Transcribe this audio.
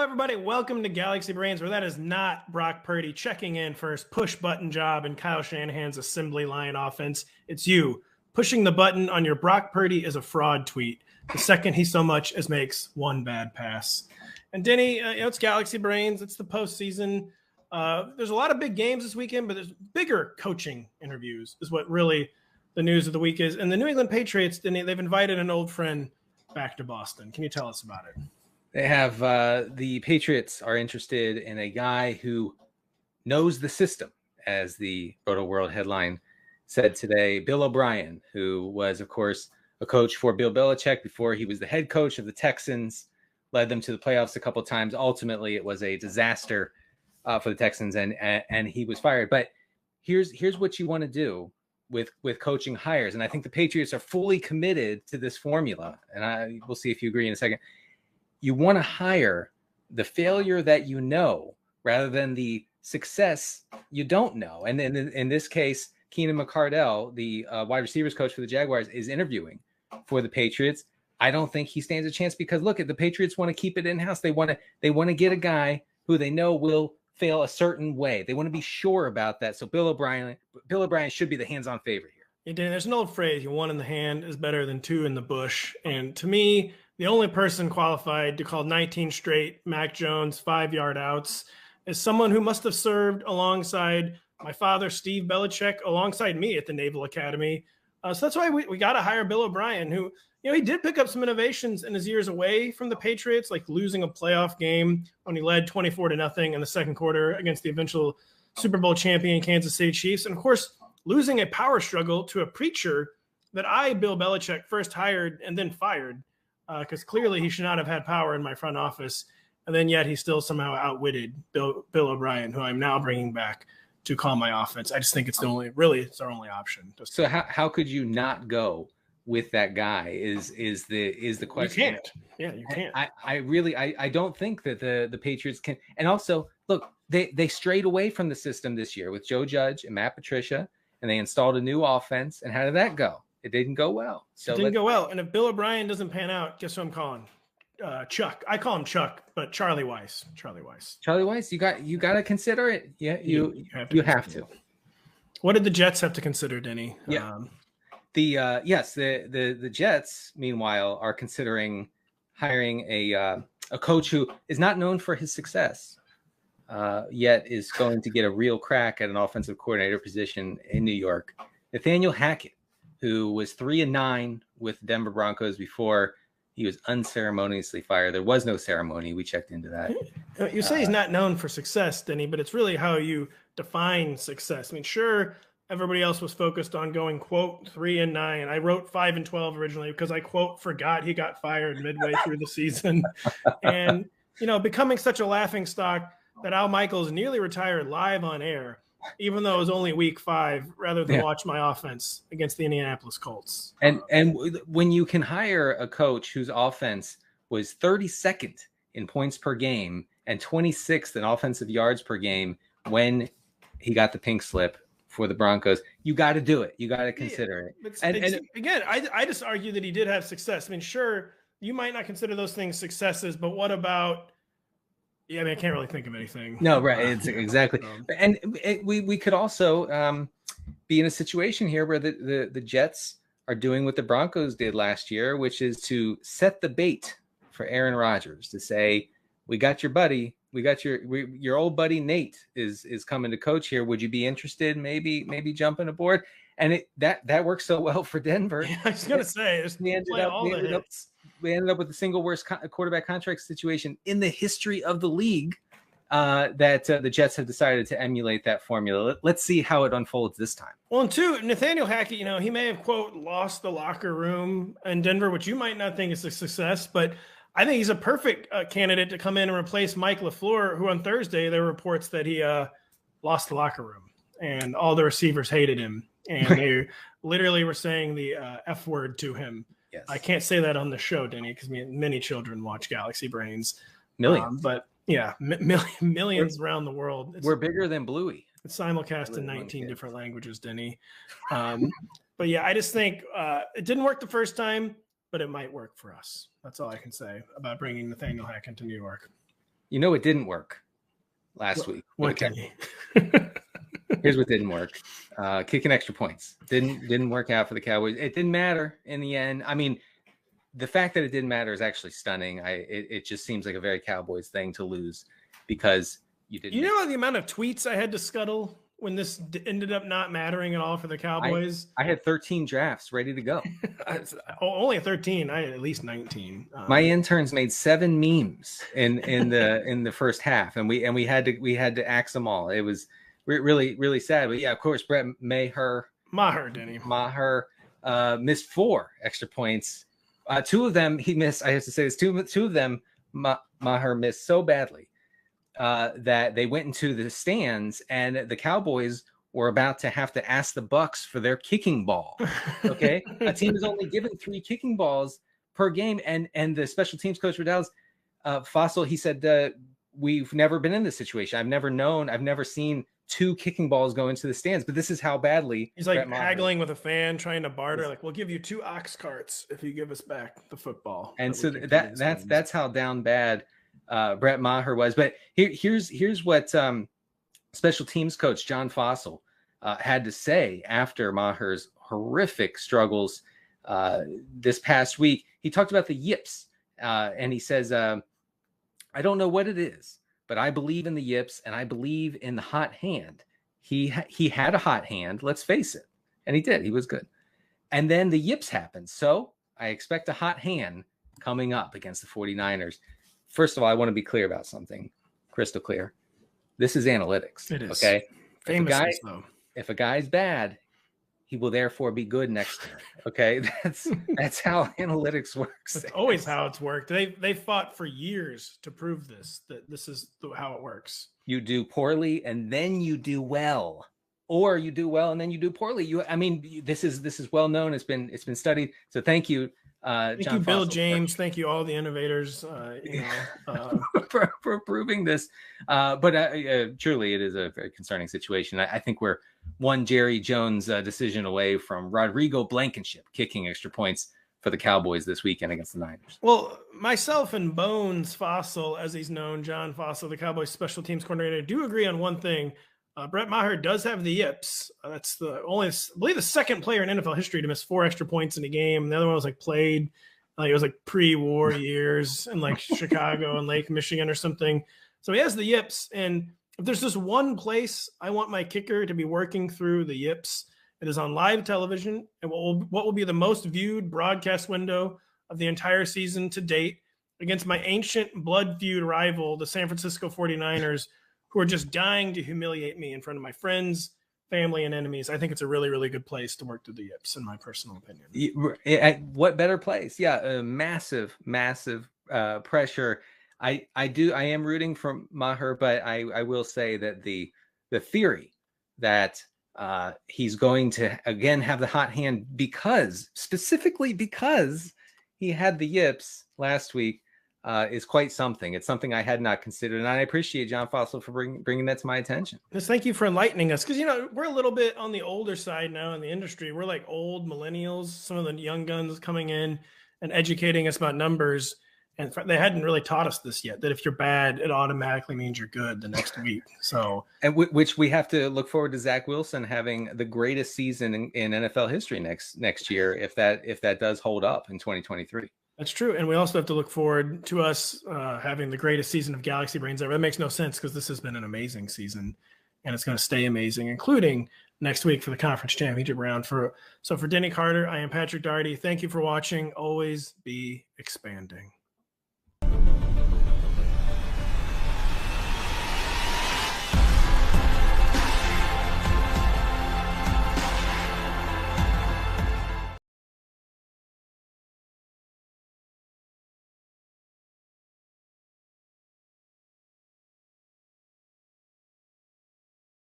everybody. Welcome to Galaxy Brains, where that is not Brock Purdy checking in for his push-button job in Kyle Shanahan's assembly line offense. It's you pushing the button on your Brock Purdy is a fraud tweet the second he so much as makes one bad pass. And Denny, it's Galaxy Brains. It's the postseason. There's a lot of big games this weekend, but there's bigger coaching interviews is what really the news of the week is. And the New England Patriots, Denny, they've invited an old friend back to Boston. Can you tell us about it? They have the Patriots are interested in a guy who knows the system, as the Roto World headline said today. Bill O'Brien, who was, of course, a coach for Bill Belichick before he was the head coach of the Texans, led them to the playoffs a couple of times. Ultimately, it was a disaster for the Texans, and he was fired. But here's what you want to do with coaching hires, and I think the Patriots are fully committed to this formula. And we'll see if you agree in a second. You want to hire the failure that you know rather than the success you don't know. And then in this case, Keenan McCardell, the wide receivers coach for the Jaguars, is interviewing for the Patriots. I don't think he stands a chance because, look, the Patriots want to keep it in-house. They want to get a guy who they know will fail a certain way. They want to be sure about that. So Bill O'Brien should be the hands-on favorite here. There's an old phrase, one in the hand is better than two in the bush. And to me, the only person qualified to call 19 straight Mac Jones 5-yard outs is someone who must have served alongside my father, Steve Belichick, alongside me at the Naval Academy. So that's why we got to hire Bill O'Brien, who, he did pick up some innovations in his years away from the Patriots, like losing a playoff game when he led 24-0 in the second quarter against the eventual Super Bowl champion Kansas City Chiefs. And, of course, losing a power struggle to a preacher that I, Bill Belichick, first hired and then fired. Because clearly he should not have had power in my front office, and then yet he still somehow outwitted Bill O'Brien, who I'm now bringing back to call my offense. I just think it's our only option. So how could you not go with that guy? Is the question? You can't. Yeah, you can't. I don't think that the Patriots can. And also, look, they strayed away from the system this year with Joe Judge and Matt Patricia, and they installed a new offense. And how did that go? It didn't go well. So it didn't go well. And if Bill O'Brien doesn't pan out, guess who I'm calling? Chuck. I call him Chuck, but Charlie Weiss. Charlie Weiss. You got to consider it. Yeah, you have to. What did the Jets have to consider, Denny? Yeah. The Jets, meanwhile, are considering hiring a coach who is not known for his success, yet is going to get a real crack at an offensive coordinator position in New York. Nathaniel Hackett, who was 3-9 with the Denver Broncos before he was unceremoniously fired. There was no ceremony. We checked into that. You say he's not known for success, Denny, but it's really how you define success. I mean, sure, everybody else was focused on going, quote, 3-9. I wrote 5-12 originally because I, quote, forgot he got fired midway through the season. And, becoming such a laughingstock that Al Michaels nearly retired live on air, even though it was only week 5, rather than watch my offense against the Indianapolis Colts. And when you can hire a coach whose offense was 32nd in points per game and 26th in offensive yards per game when he got the pink slip for the Broncos, you got to do it. You got to consider it. And again, I just argue that he did have success. I mean, sure, you might not consider those things successes, but what about – yeah, I mean, I can't really think of anything. No, right. It's exactly. And we could also be in a situation here where the Jets are doing what the Broncos did last year, which is to set the bait for Aaron Rodgers to say, we got your buddy. We got your old buddy Nate is coming to coach here. Would you be interested? Maybe jumping aboard. And that works so well for Denver. Yeah, I was going to say, we ended up with the single worst quarterback contract situation in the history of the league that the Jets have decided to emulate that formula. Let's see how it unfolds this time. Well, and two, Nathaniel Hackett, he may have, quote, lost the locker room in Denver, which you might not think is a success, but I think he's a perfect candidate to come in and replace Mike LaFleur, who on Thursday there were reports that he lost the locker room and all the receivers hated him. And they literally were saying the F word to him. Yes. I can't say that on the show, Denny, because many children watch Galaxy Brains. Millions. But yeah, millions around the world. We're bigger than Bluey. It's simulcast in 19 different languages, Denny. But yeah, I just think it didn't work the first time, but it might work for us. That's all I can say about bringing Nathaniel Hackett to New York. You know, it didn't work last week. What did he? Here's what didn't work. Kicking extra points. Didn't work out for the Cowboys. It didn't matter in the end. I mean, the fact that it didn't matter is actually stunning. It just seems like a very Cowboys thing to lose because you didn't. You know the amount of tweets I had to scuttle when this ended up not mattering at all for the Cowboys? I had 13 drafts ready to go. Only 13. I had at least 19. My interns made 7 memes in the first half, and we had to axe them all. It was really, really sad. But yeah, of course, Brett Maher missed 4 extra points. 2 of them he missed. I have to say this. 2 of them Maher missed so badly that they went into the stands, and the Cowboys were about to have to ask the Bucs for their kicking ball. Okay, a team is only given 3 kicking balls per game, and the special teams coach for Dallas, Fossil, he said, we've never been in this situation. I've never seen 2 kicking balls go into the stands, but this is how badly he's like haggling with a fan, trying to barter. Like, we'll give you 2 ox carts if you give us back the football. And so that's how down bad Brett Maher was. But here's what special teams coach John Fossil had to say after Maher's horrific struggles this past week. He talked about the yips, and he says, I don't know what it is, but I believe in the yips, and I believe in the hot hand. He had a hot hand, let's face it, and he did. He was good. And then the yips happened. So I expect a hot hand coming up against the 49ers. First of all, I want to be clear about something, crystal clear. This is analytics. It is. Okay. Famously, if a guy's bad, he will therefore be good next year. Okay. That's how analytics works. That's always how it's worked. They fought for years to prove that this is how it works. You do poorly and then you do well, or you do well and then you do poorly. This is well known. It's been studied. So thank you. Thank you, Bill James. Thank you, all the innovators, for proving this. But truly, it is a very concerning situation. I think we're one Jerry Jones decision away from Rodrigo Blankenship kicking extra points for the Cowboys this weekend against the Niners. Well, myself and Bones Fossil, as he's known, John Fossil, the Cowboys special teams coordinator, do agree on one thing. Brett Maher does have the yips. That's the only, I believe, the second player in NFL history to miss 4 extra points in a game. The other one was played, it was pre-war years in Chicago and Lake Michigan or something. So he has the yips. And if there's just one place I want my kicker to be working through the yips, it is on live television. And what will be the most viewed broadcast window of the entire season to date against my ancient blood feud rival, the San Francisco 49ers, who are just dying to humiliate me in front of my friends, family, and enemies. I think it's a really, really good place to work through the yips, in my personal opinion. What better place? Yeah, massive pressure. I am rooting for Maher, but I will say that the theory that he's going to again have the hot hand specifically because he had the yips last week, is quite something. It's something I had not considered, and I appreciate John Fossil for bringing that to my attention. Just thank you for enlightening us, because we're a little bit on the older side now in the industry. We're like old millennials, some of the young guns coming in and educating us about numbers, and they hadn't really taught us this yet, that if you're bad, it automatically means you're good the next week. So, and which we have to look forward to Zach Wilson having the greatest season in NFL history next year, if that does hold up in 2023. That's true. And we also have to look forward to us having the greatest season of Galaxy Brains ever. That makes no sense, because this has been an amazing season, and it's going to stay amazing, including next week for the conference championship round. So for Denny Carter, I am Patrick Daugherty. Thank you for watching. Always be expanding.